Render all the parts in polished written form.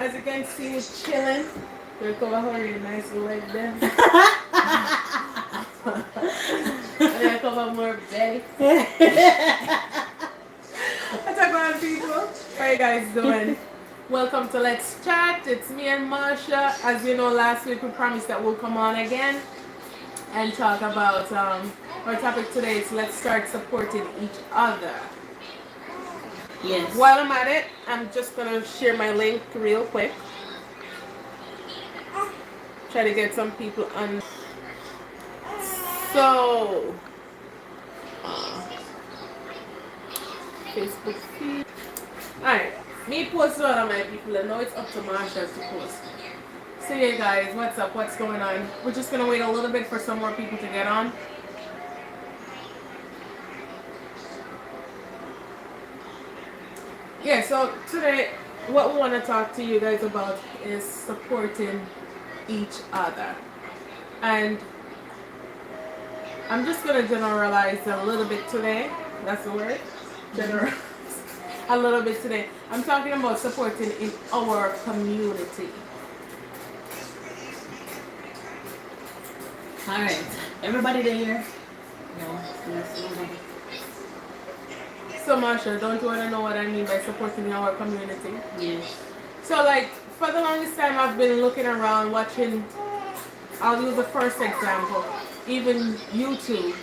as you can see, we're chilling. We're cover her nice leg then. And then cover more belly. What's up, man, people? How you guys doing? Welcome to Let's Chat. It's me and Marsha. As you know, last week we promised that we'll come on again and talk about our topic today is let's start supporting each other. Yes. While I'm at it, I'm just gonna share my link real quick. Try to get some people on. So, Facebook feed. Alright, me post one of my people, and now it's up to Marsha to post. So yeah, guys, what's up? What's going on? We're just gonna wait a little bit for some more people to get on. Yeah, so today, what we want to talk to you guys about is supporting each other. And I'm just going to generalize a little bit today. That's the word? Generalize a little bit today. I'm talking about supporting in our community. Alright. Everybody there? No. Yes, nobody. So, Marsha, don't you want to know what I mean by supporting our community? Yes. So, like, for the longest time, I've been looking around, watching, I'll use the first example, even YouTube.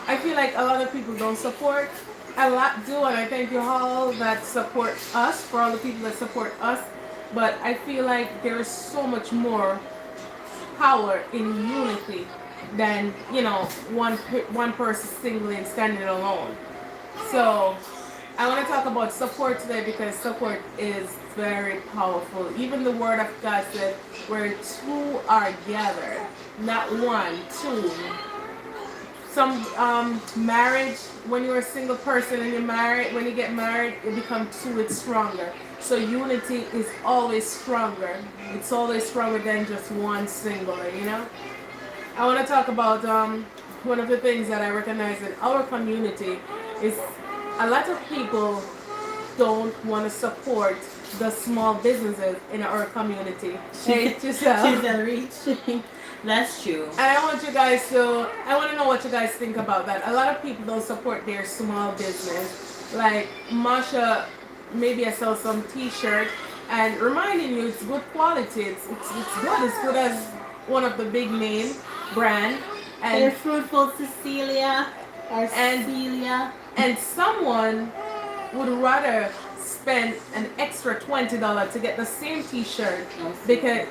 I feel like a lot of people don't support. A lot do, and I thank you all that support us, for all the people that support us. But I feel like there is so much more power in unity than, you know, one person singly and standing alone. So, I want to talk about support today because support is very powerful. Even the word of God said, where two are gathered, not one, two. Some marriage, when you're a single person and you're married, when you get married, it becomes two, it's stronger. So unity is always stronger. It's always stronger than just one singular, you know? I want to talk about one of the things that I recognize in our community is a lot of people don't want to support the small businesses in our community. Hey, Giselle. She's a reach. That's true. And I want to know what you guys think about that. A lot of people don't support their small business. Like Marsha, maybe I sell some t-shirt and reminding you it's good quality. It's good. It's good as one of the big name brand. And They're Fruitful Cecilia or Cecilia. And someone would rather spend an extra $20 to get the same t-shirt because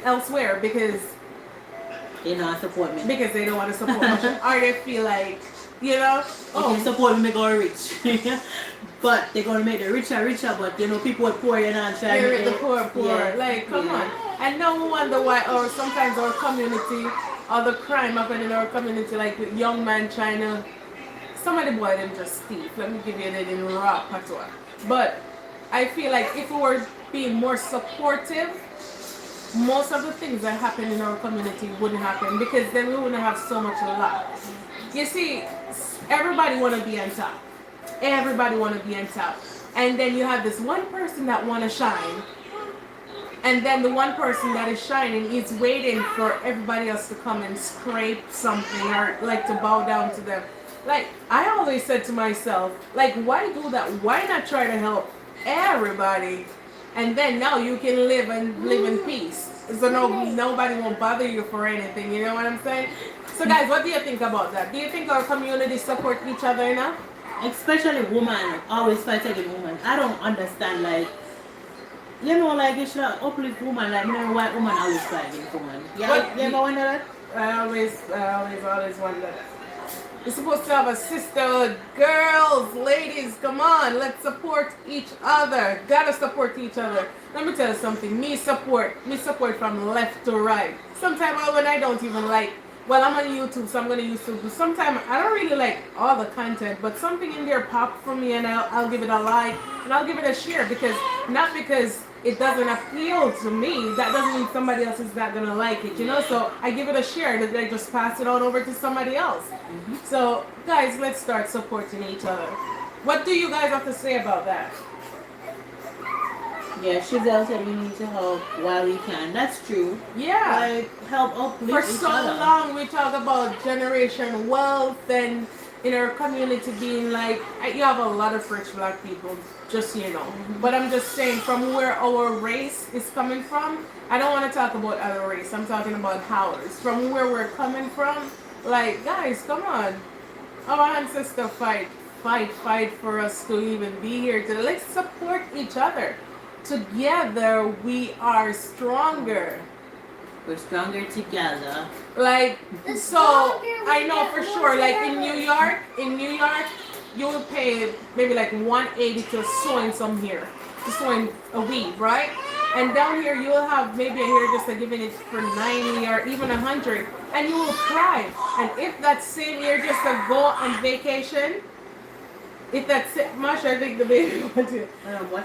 they don't support me. Because they don't want to support me. Or they feel like, you know, they support me, they go rich. But they're going to make the richer, but you know, people are poor, you know, and trying to the poor. Yeah. Like, come on. And now we wonder why, or sometimes our community, or the crime happening in our community, like with young man trying to, some of the boy them just thief. Let me give you that in raw patois. But I feel like if we were being more supportive, most of the things that happen in our community wouldn't happen because then we wouldn't have so much love. You see, everybody want to be on top. Everybody want to be on top. And then you have this one person that want to shine. And then the one person that is shining is waiting for everybody else to come and scrape something or like to bow down to them. Like, I always said to myself, like, why do that? Why not try to help everybody? And then now you can live in peace. So nobody won't bother you for anything. You know what I'm saying? So guys, what do you think about that? Do you think our community support each other enough? Especially women, always fight against women. I don't understand, like, you know, like, you should uplift women, like, you know, white women always fight against women. Yeah, you ever wonder that? I always wonder that. You're supposed to have a sisterhood. Girls, ladies, come on. Let's support each other. Gotta support each other. Let me tell you something. Me support from left to right. Sometimes when I don't even like, well, I'm on YouTube, so I'm going to YouTube. Sometimes I don't really like all the content, but something in there popped for me and I'll give it a like and I'll give it a share not because it doesn't appeal to me, that doesn't mean somebody else is not gonna like it, you know. So I give it a share and I just pass it on over to somebody else. So guys, let's start supporting each other. What do you guys have to say about that? Yeah, Chazelle said we need to help while we can. That's true. Yeah. Like help uplift For each so other. long we talk about generation wealth and in our community being like, you have a lot of rich black people, just so you know. But I'm just saying, from where our race is coming from, I don't want to talk about other race. I'm talking about ours. From where we're coming from, like, guys, come on. Our ancestors fight for us to even be here. Let's support each other. Together we are stronger. We're stronger together. Like, so I know for sure, like in New York, you will pay maybe like 180 to sewing some hair, to sewing a weave, right? And down here you will have maybe a hairdresser giving it for 90 or even 100, and you will cry. And if that same hairdresser go on vacation, if that's it, Masha, I think the baby wants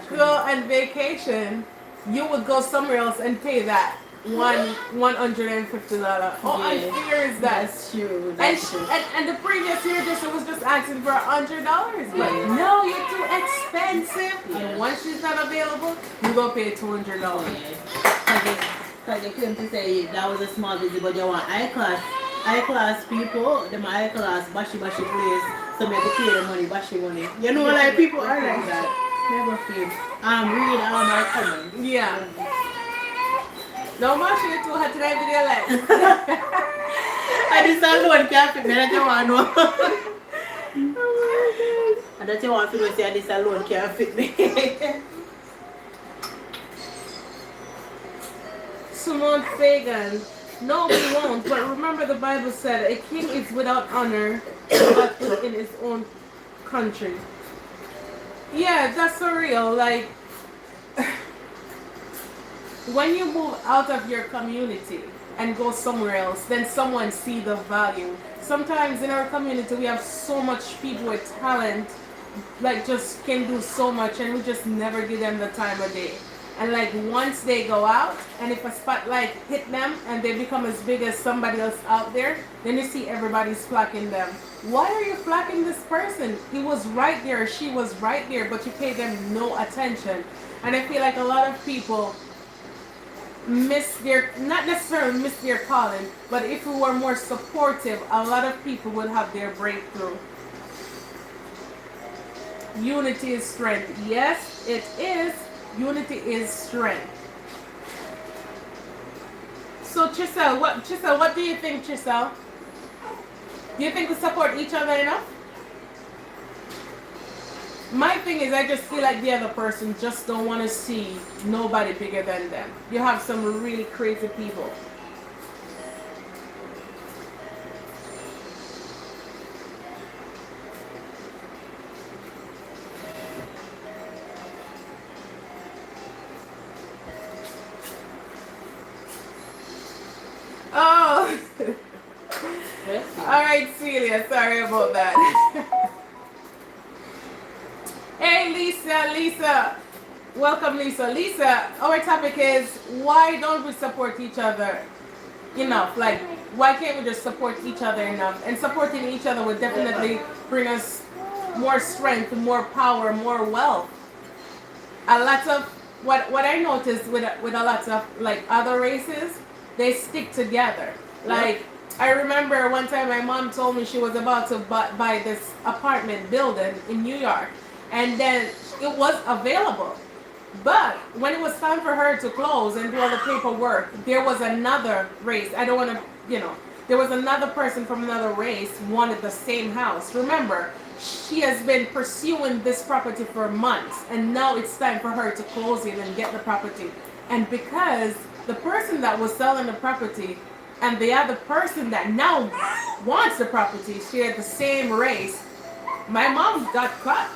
to go on vacation, you would go somewhere else and pay that $150. Oh, Yeah. unfair is that? That's true. And, That's true. and the previous hairdresser was just asking for $100. But Yeah. no, you're too expensive. Yeah. And once she's not available, you go pay $200. Because they claim to say that was a small visit, but they want high class people, them high class bashy place, so make it pay the money, bashy money. You know, like people are like that. Never feel. Read my comment. Yeah. No, Masha, you're too hot tonight with your legs. I just alone can't fit me, that's what I know. And that's what I feel say, this alone can't fit me. Simone Fagan. No, we won't. But remember, the Bible said a king is without honor but within his own country. Yeah, that's so real. Like, when you move out of your community and go somewhere else, then someone see the value. Sometimes in our community we have so much people with talent, like just can do so much, and we just never give them the time of day. And like once they go out, and if a spotlight hit them and they become as big as somebody else out there, then you see everybody's flocking them. Why are you flocking this person? He was right there, she was right there, but you pay them no attention. And I feel like a lot of people not necessarily miss their calling, but if we were more supportive, a lot of people would have their breakthrough. Unity is strength. Yes, it is. Unity is strength. So Chisel, what do you think, Chisel? Do you think we support each other enough? My thing is, I just feel like the other person just don't want to see nobody bigger than them. You have some really crazy people. Oh, all right, Celia. Sorry about that. Hey, Lisa. Welcome, Lisa. Our topic is, why don't we support each other enough? Like, why can't we just support each other enough? And supporting each other would definitely bring us more strength, more power, more wealth. A lot of what I noticed with a lot of like other races, they stick together. Like, I remember one time my mom told me she was about to buy this apartment building in New York, and then it was available. But when it was time for her to close and do all the paperwork, there was another race. I don't want to, there was another person from another race wanted the same house. Remember, she has been pursuing this property for months, and now it's time for her to close it and get the property. And because the person that was selling the property and the other person that now wants the property share the same race, my mom got cut.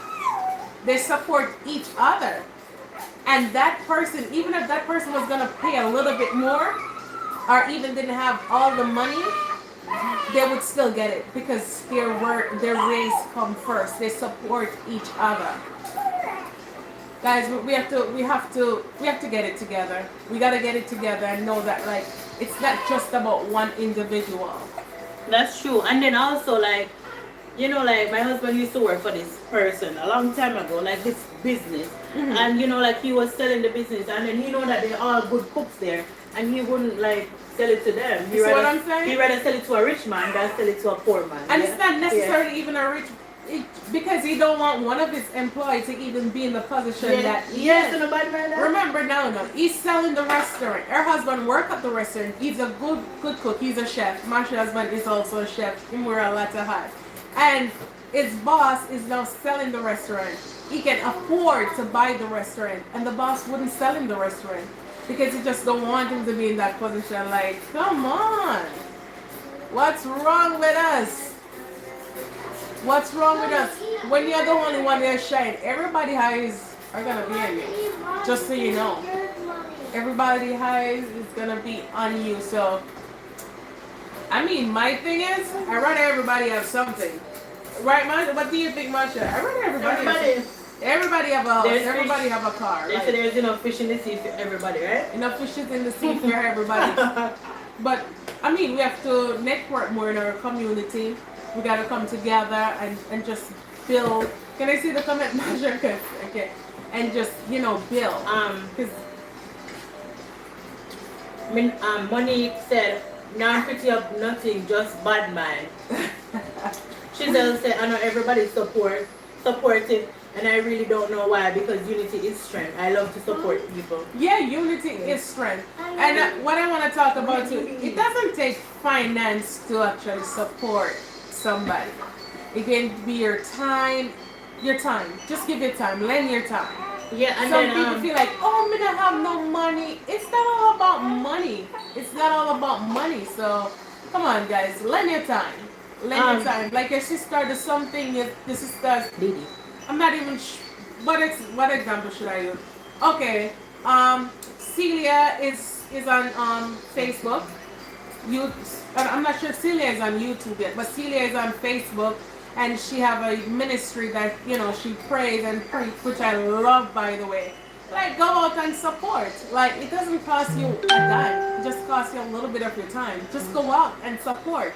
They support each other. And that person, even if that person was going to pay a little bit more, or even didn't have all the money, they would still get it because their race come first. They support each other. Guys, we have to get it together. We gotta get it together and know that like it's not just about one individual. That's true. And then also like you know, like my husband used to work for this person a long time ago, like this business. And you know, like he was selling the business, and then he know that they're all good cooks there, and he wouldn't like sell it to them. You see what I'm saying? He rather sell it to a rich man than sell it to a poor man. And it's not necessarily even a rich, because he don't want one of his employees to even be in the position that he is. So nobody mind that. Remember now, he's selling the restaurant. Her husband work at the restaurant. He's a good cook. He's a chef. Marsha's husband is also a chef. He wear a lot of hats. And his boss is now selling the restaurant. He can afford to buy the restaurant, and the boss wouldn't sell him the restaurant because he just don't want him to be in that position. Like, come on, what's wrong with us? What's wrong with us? When you're the only one that shine, everybody eyes are gonna be on you. Just so you know, everybody eyes is gonna be on you. So, I mean, my thing is, I rather everybody have something. Right, Masha? What do you think, Masha? I rather everybody have a house. Everybody have a car. They say there's enough fish in the sea for everybody, right? Enough fishes in the sea for everybody. But I mean, we have to network more in our community. We gotta come together and just build. Can I see the comment, Masha? Okay. And just build. Because Monique said, "Not pretty up nothing, just bad mind." Giselle said, "I know everybody supportive, and I really don't know why, because unity is strength. I love to support people." Yeah, unity is strength. And what I want to talk about too, it doesn't take finance to actually support somebody. It can be your time. Just give your time, lend your time. Yeah, and some then, people feel like, oh, I don't have no money. It's not all about money. It's not all about money. So, come on, guys, lend your time. Lend your time. Like your sister does something, your sister's Didi. I'm not even what example should I use? Okay. Celia is on Facebook. I'm not sure Celia is on YouTube yet, but Celia is on Facebook, and she have a ministry that she prays and preach, which I love, by the way. Like, go out and support. Like, it doesn't cost you a dime. It just costs you a little bit of your time. Just go out and support.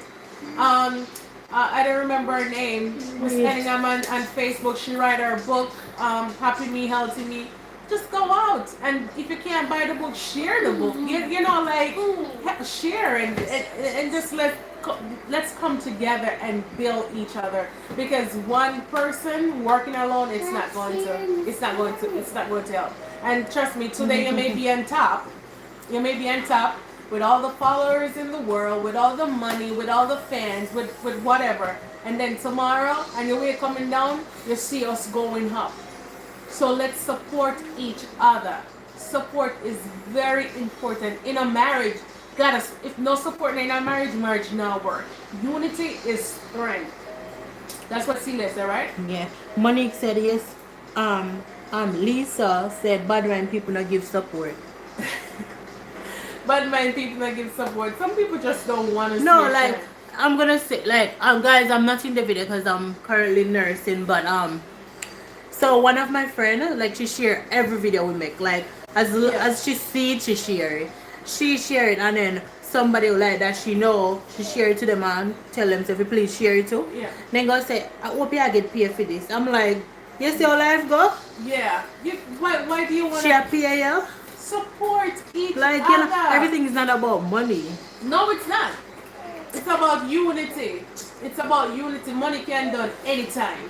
I don't remember her name. Miss Cunningham on Facebook. She write her book, Happy Me, Healthy Me. Just go out, and if you can't buy the book, share the book. Share and just let's come together and build each other. Because one person working alone, it's not going to help. And trust me, today you may be on top. You may be on top with all the followers in the world, with all the money, with all the fans, with whatever. And then tomorrow, and your way coming down, you see us going up. So let's support each other. Support is very important. In a marriage, if no support in a marriage not work. Unity is strength. That's what Celia said, right? Yeah. Monique said yes. Lisa said bad when people not give support. But man, people that give support. Some people just don't want to. No, like I'm gonna say, like guys, I'm not in the video because I'm currently nursing. But so one of my friend, like she share every video we make. Like as she see it, she share it. She share it, and then somebody like that she know, she share it to them and tell them to please share it too. Yeah. Then go say, I hope you get paid for this. I'm like, you see how life go? Yeah. Why do you want to pay you? Support each like other. Everything is not about money. No, it's not. It's about unity. It's about unity. Money can be done anytime.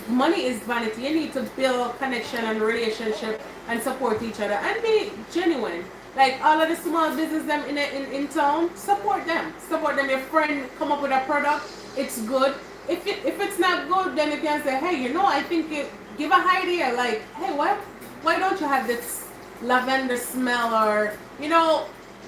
Money is vanity. You need to build connection and relationship and support each other and be genuine. Like all of the small business them in town, support them. Support them. Your friend come up with a product, it's good. If it's not good, then you can say, hey, I think give an idea. Like, hey, why don't you have this lavender smell, or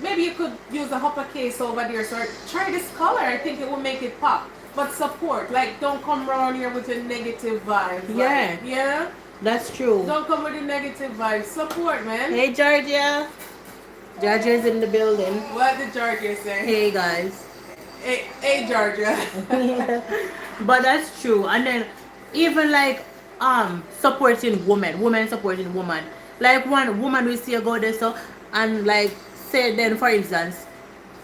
maybe you could use a hopper case over there. So try this color. I think it will make it pop. But support, like, don't come around here with a negative vibe. Yeah. Like, yeah. That's true. Don't come with a negative vibe. Support, man. Hey, Georgia. Georgia's in the building. What did Georgia say? Hey, guys. Hey, Georgia. But that's true. And then even like supporting women supporting woman. Like one woman will see you go there, so and like say then for instance,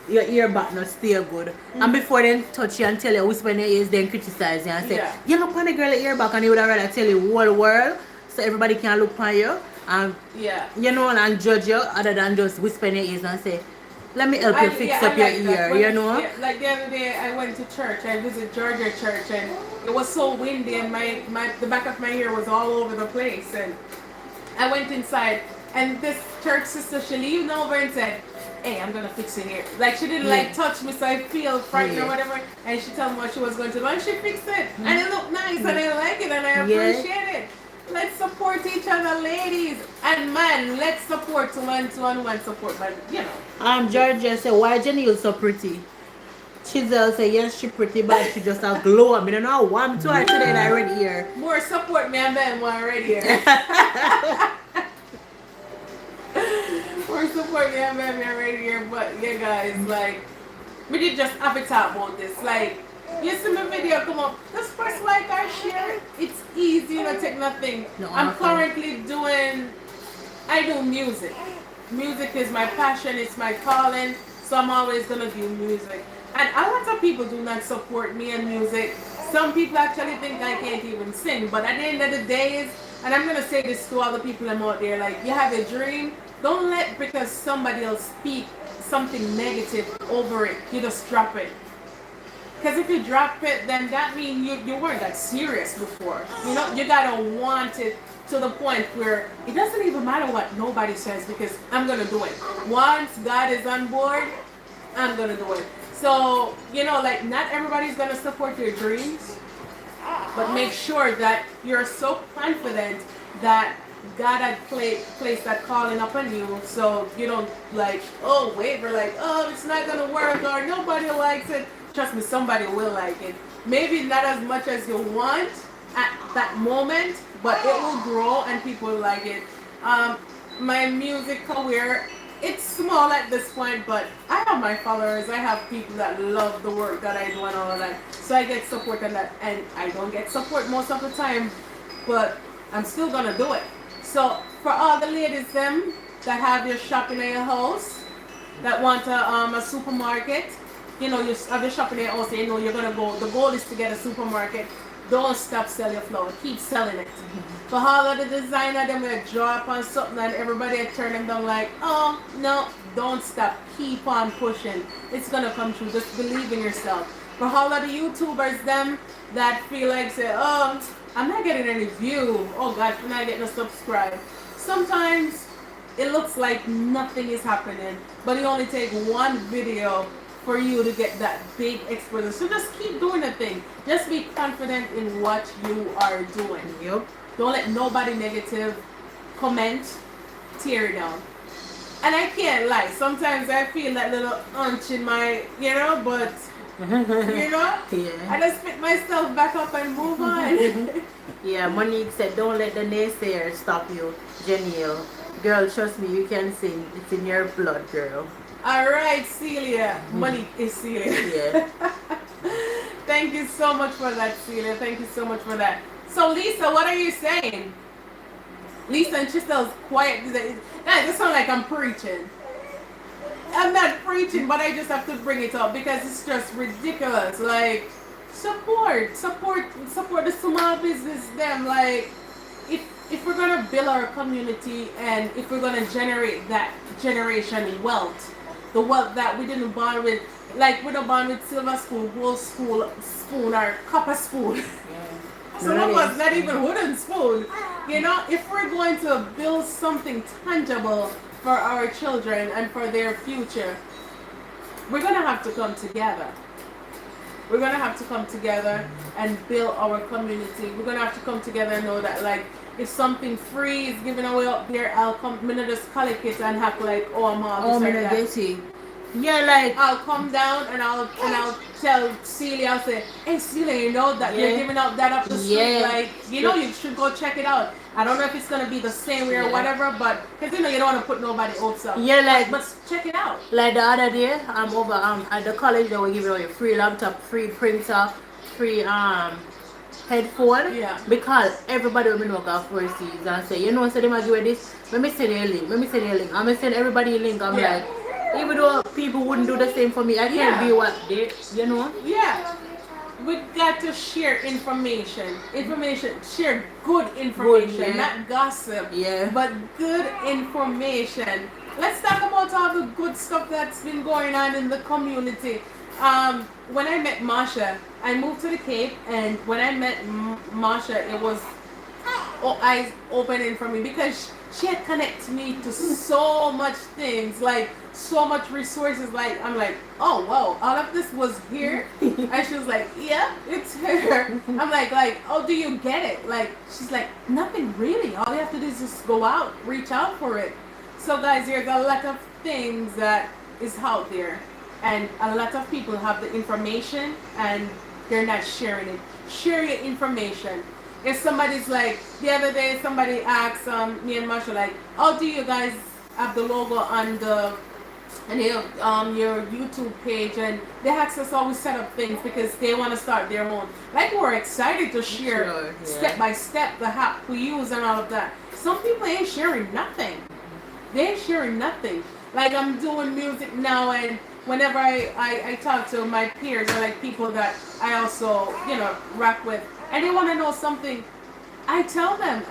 your ear back not stay good. And before they touch you and tell you, whisper in your ears, then criticize you and say, Yeah. you look on the girl ear back, and they would have rather tell you whole world so everybody can look on you and Yeah. you know and judge you other than just whisper in your ears and say, let me help you fix up your like that. ear, When- you know? yeah, like the other day, I went to church. I visited Georgia Church, and it was so windy, and the back of my ear was all over the place. And I went inside, and this church sister, she leaned over and said, "Hey, I'm gonna fix your ear." Like she didn't like touch me, so I feel frightened or whatever. And she told me what she was going to do, and she fixed it, and it looked nice, and I like it, and I appreciate it. Let's support each other, ladies, and man. Let's support one support, man. You know. Georgia said, why Janelle so pretty? Chisel said, yes, she pretty, but she just a glow. I don't know, one, two, I today in I read here. More support me and Ben one right here. More support me and Ben right here. But yeah, guys, like we did just have a talk about this. Like you see my video come up, just press like or share. It's easy, you know, take nothing. No, I'm currently I do music. Music is my passion, it's my calling, so I'm always gonna do music. And a lot of people do not support me in music. Some people actually think I can't even sing, but at the end of the day, and I'm gonna say this to all the people I'm out there, like you have a dream, don't let because somebody else speak something negative over it, you just drop it. Because if you drop it, then that means you weren't that serious before. You know, you gotta want it to the point where it doesn't even matter what nobody says because I'm gonna do it. Once God is on board, I'm gonna do it. So, you know, like not everybody's gonna support your dreams, but make sure that you're so confident that God had placed that calling upon you, so you don't like, oh, waver, like, oh, it's not gonna work or nobody likes it. Trust me, somebody will like it. Maybe not as much as you want at that moment, but it will grow and people will like it. My music career, it's small at this point, but I have my followers. I have people that love the work that I do and all of that. So I get support on that, and I don't get support most of the time, but I'm still gonna do it. So for all the ladies them that have your shop in your house, that want a supermarket, you know, you have your shop in your house, you know you're gonna go. The goal is to get a supermarket. Don't stop selling your flower. Keep selling it. For all of the designer, them will draw up on something and everybody will turn them down like, oh, no, don't stop. Keep on pushing. It's going to come true. Just believe in yourself. For all of the YouTubers, them that feel like, say, oh, I'm not getting any view. Oh, God, I'm not getting a subscribe. Sometimes it looks like nothing is happening, but it only takes one video for you to get that big exposure. So just keep doing the thing. Just be confident in what you are doing. Yep. Don't let nobody negative comment tear you down. And I can't lie. Sometimes I feel that little hunch in my, you know, but you know, I just pick myself back up and move on. Yeah, Monique said, don't let the naysayers stop you, Janelle. Girl, trust me, you can sing. It's in your blood, girl. All right, Celia. Monique is Celia. Yeah. Thank you so much for that, Celia. Thank you so much for that. So, Lisa, what are you saying? Lisa and Chisel's quiet. That sounds like I'm preaching. I'm not preaching, but I just have to bring it up because it's just ridiculous. Like, support the small business. Them like, if we're gonna build our community and if we're gonna generate that generation wealth, the wealth that we didn't born with, like we don't born with silver spoon, gold spoon, or copper spoon. Yeah. Some of us not even wooden spoon. You know, if we're going to build something tangible for our children and for their future, we're gonna have to come together. We're gonna have to come together and build our community. We're gonna have to come together and know that, like, if something free is given away up there, I'll come. I'm gonna just collect it and have like, oh, I'm all this like that. Yeah, like I'll come down and I'll tell Celia, I'll say, hey Celia, you know that you're giving out that up the street, like, you know, you should go check it out. I don't know if it's gonna be the same way or whatever, but because you know you don't want to put nobody hopes up. Yeah, like, but check it out. Like the other day, I'm over at the college. They were giving away free laptop, free printer, free headphone. Yeah. Because everybody will be knock off overseas and say, you know, so they might give you this. Let me send you a link. I'm gonna send everybody a link. I'm like, Even though people wouldn't do the same for me, I can't Yeah. be what they, you know. Yeah. We got to share information, share good information, Good, yeah. not gossip, Yeah. but good information. Let's talk about all the good stuff that's been going on in the community. When I met Masha, I moved to the Cape, and when I met Masha, it was eyes opening for me because she had connected me to so much things, like so much resources. Like I'm like, oh wow, all of this was here, and she was like, yeah, it's here. I'm like, oh, do you get it? Like she's like, nothing really. All you have to do is just go out, reach out for it. So guys, there's a lot of things that is out there, and a lot of people have the information and they're not sharing it. Share your information. If somebody's like, the other day somebody asked me and Marsha like, oh, do you guys have the logo on the and your YouTube page, and they ask us how we set up things because they want to start their own. Like we're excited to share Sure, yeah. step by step the app we use and all of that. Some people ain't sharing nothing. They ain't sharing nothing. Like I'm doing music now, and whenever I talk to my peers or like people that I also, rock with, and they want to know something, I tell them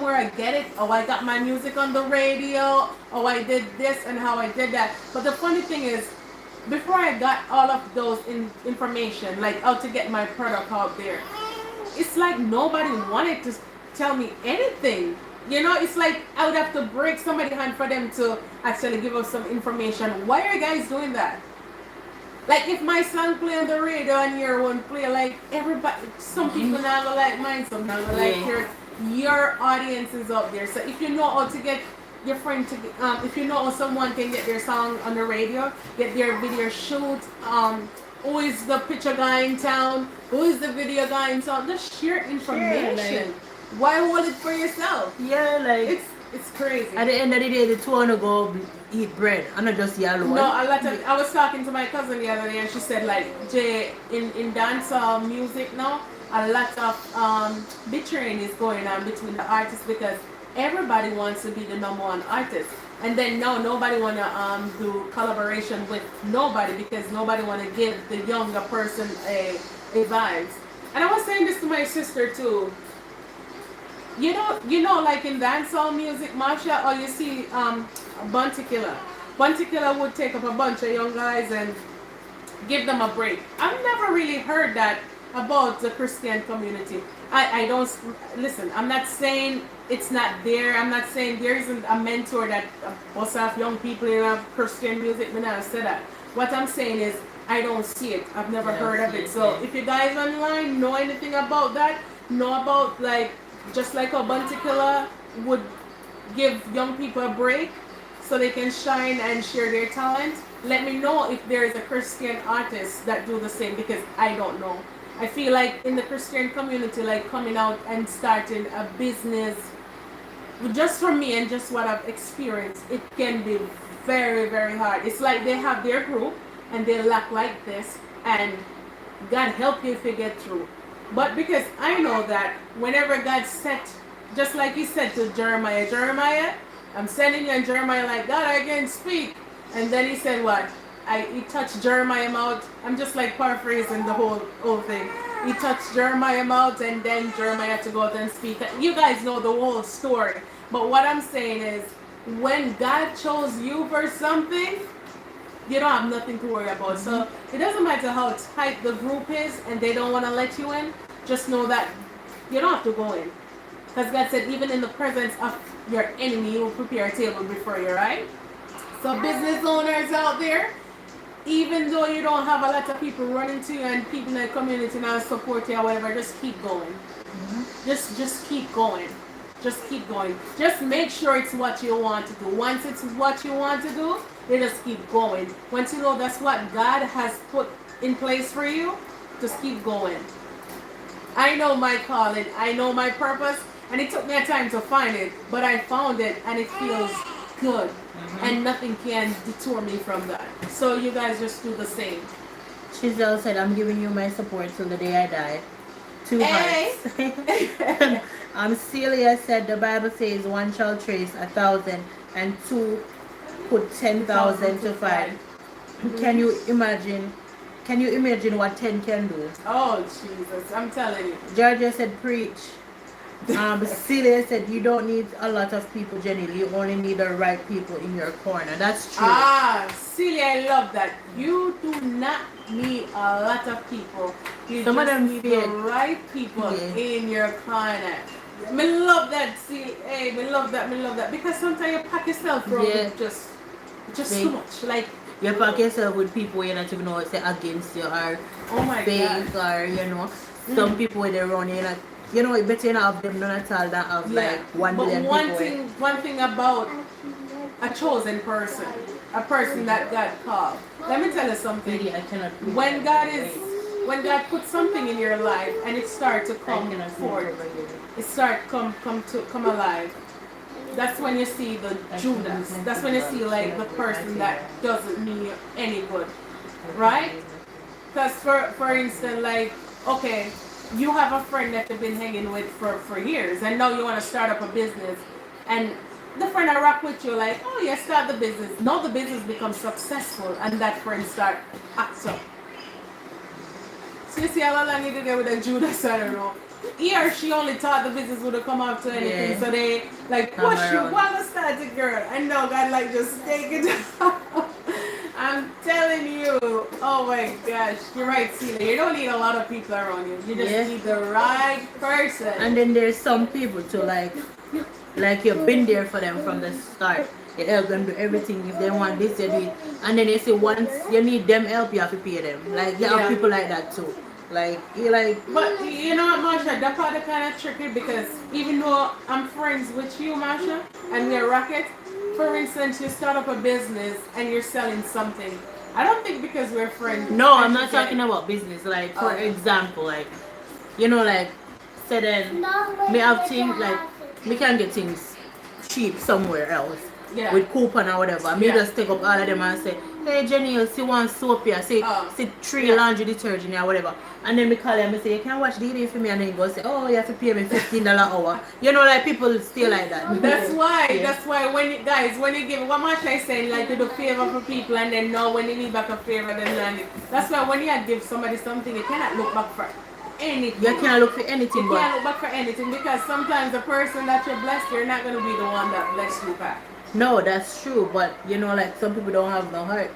where I get it. Oh, I got my music on the radio. Oh, I did this and how I did that. But the funny thing is, before I got all of those information, like how to get my product out there, it's like nobody wanted to tell me anything. It's like I would have to break somebody's hand for them to actually give us some information. Why are you guys doing that? Like if my song play on the radio and your one play, like everybody, some people not gonna like mine, some not gonna like yours. Your audience is up there. So if you know how to get your friend to, if you know how someone can get their song on the radio, get their video shoot, who is the picture guy in town, who is the video guy in town, just share information. Why hold it for yourself? Yeah, like It's crazy. at the end of the day, the two wanna go eat bread, and not just yellow. No, a lot of. I was talking to my cousin the other day, and she said like, Jay, in dancehall music now, a lot of bickering is going on between the artists because everybody wants to be the number one artist, and then now nobody wanna do collaboration with nobody because nobody wanna give the younger person a vibes. And I was saying this to my sister too. Like in dancehall music, Marsha, or you see Bunty Killer. Bunty Killer would take up a bunch of young guys and give them a break. I've never really heard that about the Christian community. I don't, listen, I'm not saying it's not there. I'm not saying there isn't a mentor that also have young people in Christian music. Me not say that. What I'm saying is, I don't see it. I've never heard of it. So if you guys online know anything about that, know about like, just like a Bunty Killer would give young people a break so they can shine and share their talent, let me know if there is a Christian artist that do the same because I don't know. I feel like in the Christian community, like coming out and starting a business, just for me and just what I've experienced, it can be very, very hard. It's like they have their group and they lack like this, and God help you if you get through. But because I know that whenever God set, just like he said to Jeremiah, I'm sending you, and Jeremiah like, God, I can speak. And then he said what? He touched Jeremiah mouth. I'm just like paraphrasing the whole thing. He touched Jeremiah mouth, and then Jeremiah had to go out and speak. You guys know the whole story. But what I'm saying is, when God chose you for something, you don't have nothing to worry about. So it doesn't matter how tight the group is and they don't want to let you in. Just know that you don't have to go in. Because God said, even in the presence of your enemy, you will prepare a table before you, right? So business owners out there, even though you don't have a lot of people running to you and people in the community now support you or whatever, just keep going. Just keep going. Just keep going. Just make sure it's what you want to do. Once it's what you want to do, you just keep going. Once you know that's what God has put in place for you, just keep going. I know my calling. I know my purpose. And it took me a time to find it. But I found it and it feels good. And nothing can detour me from that. So you guys just do the same. Giselle said, I'm giving you my support till the day I die. 2 Hey. hearts. Celia said, the Bible says one shall trace 1,000 and two put 10,000 to fight. Can you imagine? Can you imagine what 10 can do? Oh Jesus, I'm telling you. Georgia said preach. Celia said you don't need a lot of people, Jenny. You only need the right people in your corner. That's true. Celia, I love that. You do not need a lot of people. You Some of just them need fake. the right people Yeah. in your corner. Me love that, Celia. Hey, me love that, me love that. Because sometimes you pack yourself from Yeah. just Fake. too much. Like, You pack yourself with people you're not even know say against you or oh my fake God. or some people with their own it's better you not have them none at all than have like 1 But million people. one thing about a chosen person, a person that God called. Let me tell you something. Really, I cannot prove When that. when God puts something in your life and it starts to I come cannot forth, prove it. it starts come alive. That's when you see the Judas. That's when you see like the person that doesn't mean you any good, right? Because for instance, like, okay, you have a friend that you've been hanging with for years, and now you want to start up a business, and the friend I rock with you like, oh yeah, start the business. Now the business becomes successful, and that friend start act up. So you see how long you did there with the Judas, I don't know. He or she only thought the business would have come out to anything, Yeah. so they like Come push you, around. wanna start it, girl. And no, God like just take it down. I'm telling you, oh my gosh, you're right, Celia. You don't need a lot of people around you. You just Yeah. need the right person. And then there's some people too like you've been there for them from the start. You help them do everything. If they want this, you do it. And then you see once you need them help, you have to pay them. Like you Yeah. have people like that too. Like you like But you know what, Marsha, that part of kind of tricky because even though I'm friends with you, Marsha, and we're Rocket, for instance, you start up a business and you're selling something. I don't think because we're friends. no, I I'm should not get talking it. about business. Like for Oh. example, like like say then me have things like me can get things cheap somewhere else. Yeah. With coupon or whatever. Me Yeah. just take up all of them and say, hey Jenny, you see one soap here, see see 3 Yeah. laundry detergent or whatever. And then me call them and say, you can watch the video for me, and then you go say, oh you have to pay me $15 an hour. Like people stay like that. That's why. Yeah. That's why when you guys, when you give, what Marsha is saying, like you do favor for people, and then now when you need back a favor, then land it. That's why when you give somebody something, you cannot look back for anything. You can't look for anything You but can't look back for anything because sometimes the person that you're blessed, you're not going to be the one that blessed you back. no, that's true, but like some people don't have no heart.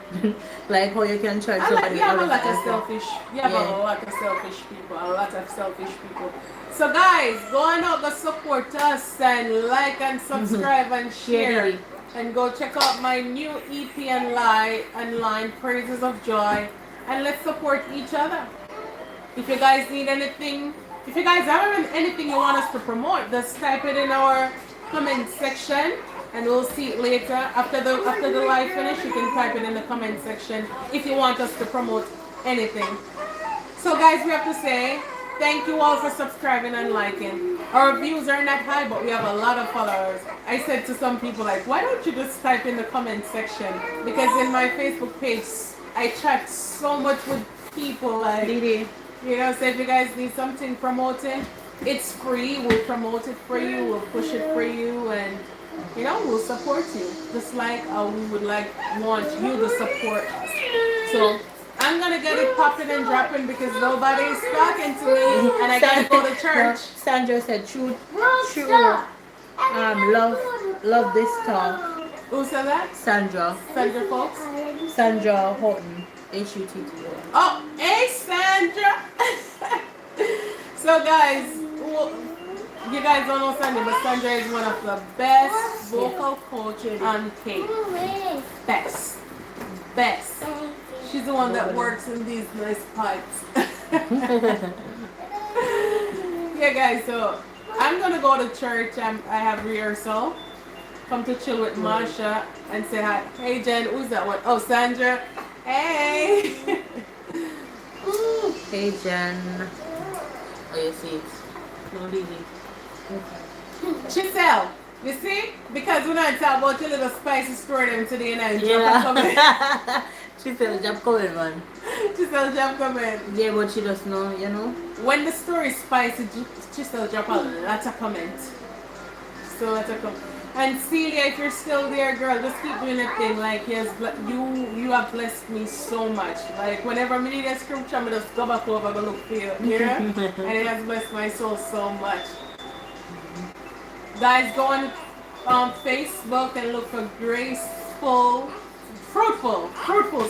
Like how you can charge I like, somebody you have a else lot of and say, selfish, you have Yeah. a lot of selfish people, a lot of selfish people. So guys, go on out, go support us and like and subscribe and share. really. And go check out my new EP online, Praises of Joy. And let's support each other. If you guys need anything, if you guys have anything you want us to promote, just type it in our comment section. And we'll see it later. After the live finish, you can type it in the comment section if you want us to promote anything. So guys, we have to say thank you all for subscribing and liking. Our views are not high, but we have a lot of followers. I said to some people like, why don't you just type in the comment section? Because in my Facebook page, I chat so much with people like, so if you guys need something promoting, it's free. We'll promote it for you. We'll push it for you, and we'll support you. Just like we would want you to support us. So I'm gonna get it popping and dropping because nobody's talking to me, and I gotta go to church. Sandra said, true, love this talk. Who said that? Sandra Folks. Sandra Houghton, HUTT. Oh, hey Sandra. So guys, you guys don't know Sandra, but Sandra is one of the best vocal coaches on Cape. Best. She's the one that works in these nice pipes. Yeah guys, so I'm gonna go to church. I have rehearsal. Come to chill with Marsha and say hi. Hey Jen, who's that one? Oh, Sandra. Hey. Hey Jen. Oh, you see it. No, leave it. Giselle, you see? Because we're not talking about your little spicy story them today and Yeah. She said, job coming, man. Giselle jump comment. Yeah, but she doesn't know, When the story is spicy, Giselle drop a lot of comment. So let's come. And Celia, if you're still there, girl, just keep doing the thing. Like, yes, you have blessed me so much. Like, whenever I need a scripture, I just go back over and look for you. Yeah? And it has blessed my soul so much. Guys, go on Facebook and look for Fruitful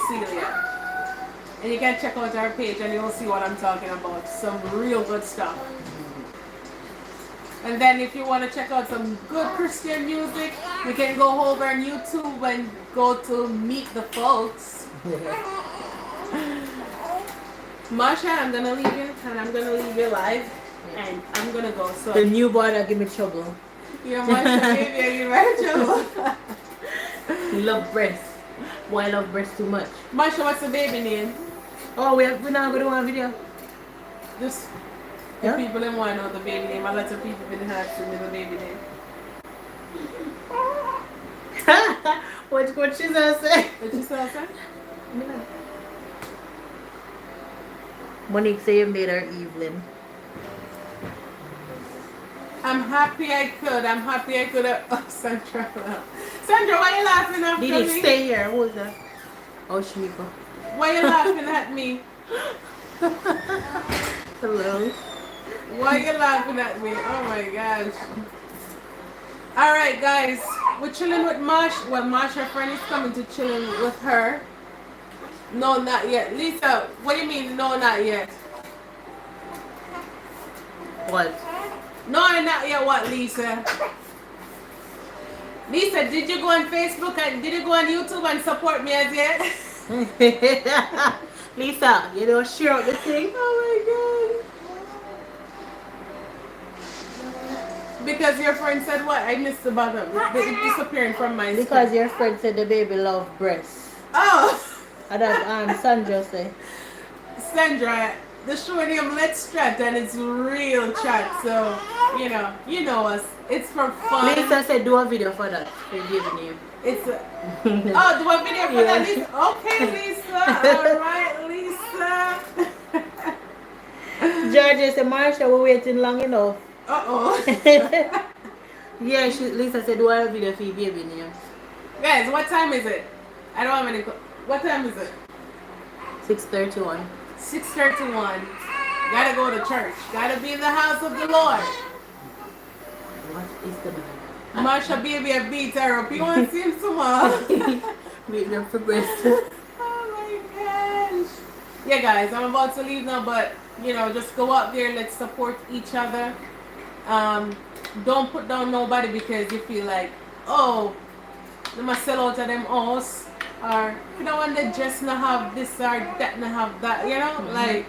Celia. And you can check out our page and you'll see what I'm talking about. Some real good stuff. And then if you want to check out some good Christian music, you can go over on YouTube and go to Meet the Folks. Marsha, I'm going to leave you and I'm going to leave you live. And I'm going to go. So The new boy that give me trouble. Yeah, Marsha, baby, you're right, trouble. He love breast. Boy, I love breast too much. Marsha, what's the baby name? Oh, we're not going to do one video. Just Yeah? people didn't want to know the baby name. A lot of people didn't have to know the baby name. what she say? What you say, sir? Monique say you made her Evelyn. I'm happy I could. I'm happy I could. Oh, Sandra. Sandra, why you laughing after Did me? he stay here? Who was that? Oh, Shmiko. Why you laughing at me? Hello. Why you laughing at me? Oh my gosh. Alright guys, we're chilling with Marsh. Well, Marsh, her friend, is coming to chilling with her. No, not yet. Lisa, what do you mean, no, not yet? What? No, not yet what, Lisa? Lisa, did you go on Facebook and did you go on YouTube and support me as yet? Lisa, you don't share out the thing? Oh my god. Because your friend said what? I missed the bottom. It's disappearing from my Because screen. your friend said the baby love breasts. Oh! And that Sandra say. Sandra, the show name Let's Chat and it's real chat, so you know us. It's for fun. Lisa said do a video for that. For giving you. It's a, oh, do a video for that, Lisa? Okay, Lisa. Alright, Lisa. Georgia said, Marsha, we're waiting long enough. Uh-oh. Yeah, Lisa said do a video for your baby name. Guys, what time is it? I don't have any. What time is it? 6:31. 6:31. Gotta go to church. Gotta be in the house of the Lord. What is the matter? Marsha, baby, a beat her up. You want to see him tomorrow? Waiting up for breast. Oh my gosh. Yeah, guys, I'm about to leave now, but just go out there. Let's support each other. Don't put down nobody because you feel like, oh, they must sell out of them house, or you don't want to just not have this or that, not have that. Like,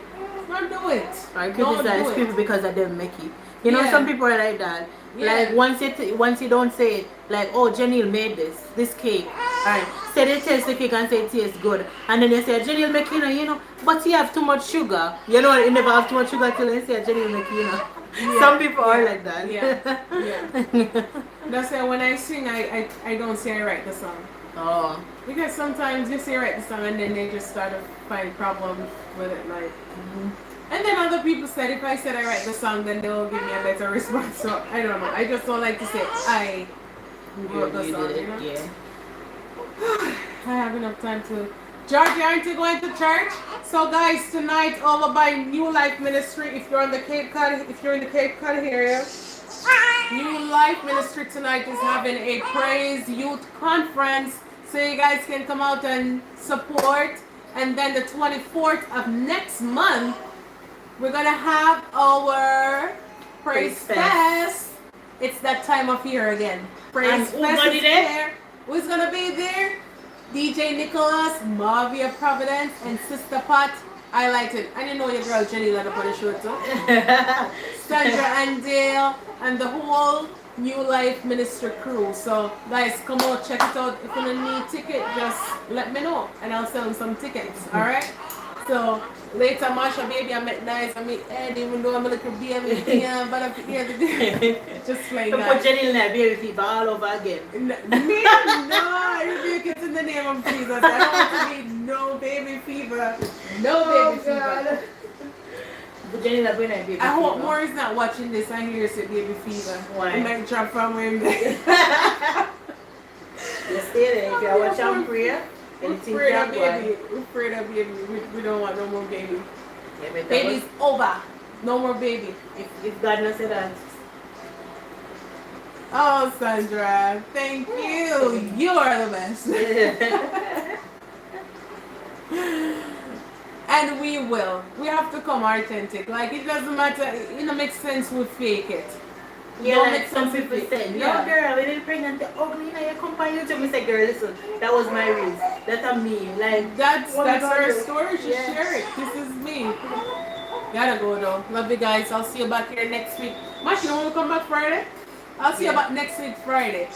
don't do it. I Don't criticize do people it. because of them make it. You know, Yeah. some people are like that. Yeah. Like once you don't say it, like, oh, Janelle made this cake. Alright, say they taste the cake and say it tastes good, and then they say Janelle make but you have too much sugar. You never have too much sugar till they say Janelle make Yeah. Some people are like that. Yeah. That's why when I sing, I don't say I write the song. Oh. Because sometimes you say write the song and then they just start to find problems with it, like. And then other people said if I said I write the song, then they will give me a better response. So I don't know. I just don't like to say I wrote the song. Yeah. I have enough time to. Georgie, aren't you going to church? So guys, tonight over by New Life Ministry, if you're in the Cape Cod area, New Life Ministry tonight is having a praise youth conference, so you guys can come out and support. And then the 24th of next month, we're gonna have our Praise Fest. It's that time of year again. Praise Fest is there. Who's gonna be there? DJ Nicholas, Marvia Providence, and Sister Pat. I liked it. I didn't know your girl Jenny let up on the show too. Sandra and Dale and the whole New Life Ministry crew. So guys, come out, check it out. If you need ticket, just let me know and I'll sell them some tickets. Alright? So later, Marsha, baby, I met Nice, I met Ed, even though I'm a little baby, but I'm here just playing Put that. Jenny in there, baby fever all over again. Me? No, you rebuke it in the name of Jesus. I don't want to be no baby fever. No baby fever. But Janina bring that baby I hope fever. Maury's not watching this and hears it baby fever. Why? It might drop from him there. You stay there. If you watch and pray, We're anything afraid can of go baby. on. We're afraid of baby. We don't want no more baby. Yeah, but that Baby's over. No more baby. was, if God not say that. Oh, Sandra, thank you. You are the best. And we will. We have to come authentic. Like, it doesn't matter. It don't make sense we fake it. Yeah, Don't like make some sense people with it. say, no Yeah. girl, when you're pregnant, the ugly, you know, you come on YouTube. I say, girl, listen, that was my reason. That's me. Like, That's what we gonna her do? story. She Yeah. shared it. This is me. Gotta go though. Love you guys. I'll see you back here next week. Mash, you want to come back Friday? I'll see you back next week Friday.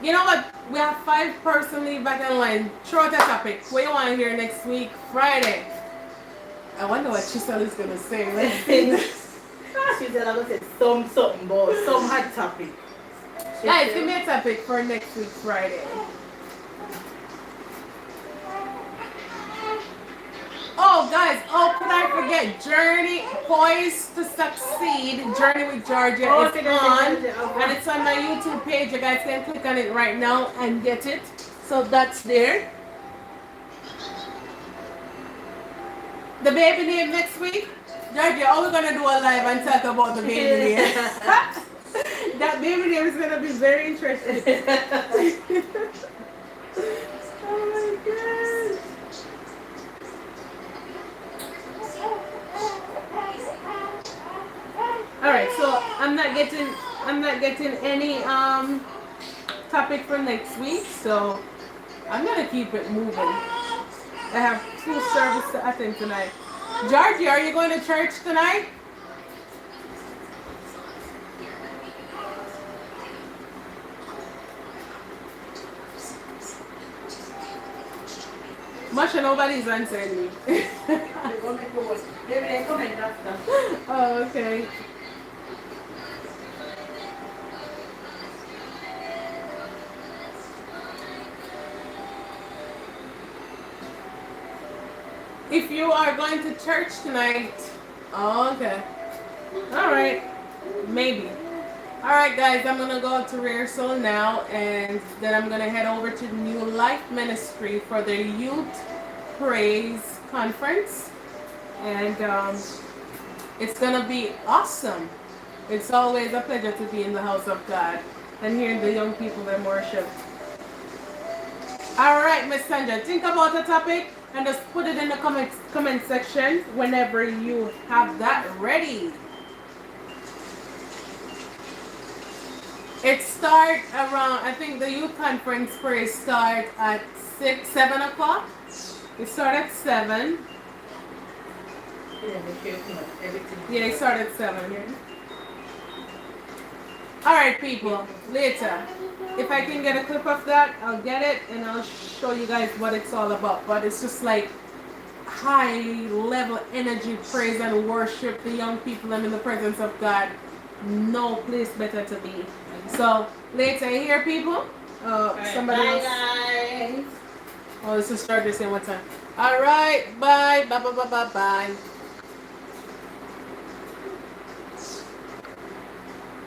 You know what? We have 5 person leave back in line. Throw out a topic. What you want to hear next week Friday? I wonder what Chisel is gonna say. Let's see. She said, I'm going to say something about some hot topic. She Guys, said- give me a topic for next week Friday. Oh, guys, could I forget? Journey Poised to Succeed. Journey with Georgia Oh, is okay, on. okay. And it's on my YouTube page. You guys can click on it right now and get it. So that's there. The baby name next week. Georgia, are we going to do a live and talk about the baby name? That baby name is going to be very interesting. Oh my God. Alright, so I'm not getting any topic for next week, so I'm gonna keep it moving. I have 2 services to attend tonight. Georgie, are you going to church tonight? Masha, nobody's answering me. Maybe they comment after. Oh, okay. If you are going to church tonight, oh, okay. All right, maybe. All right, guys, I'm gonna go to rehearsal now, and then I'm gonna head over to New Life Ministry for the Youth Praise Conference, and it's gonna be awesome. It's always a pleasure to be in the house of God and hearing the young people in worship. All right, Miss Sandra, think about the topic and just put it in the comment section whenever you have that ready. It starts around, I think the youth conference praise start at 7 o'clock. It start at 7. Yeah, it start at 7. Alright, people, later. If I can get a clip of that, I'll get it and I'll show you guys what it's all about. But it's just like high level energy, praise and worship the young people and in the presence of God. No place better to be. So later, here, people. Somebody else. Bye, guys. Oh, this is start the same one time. All right, bye, bye, bye, bye, bye, bye.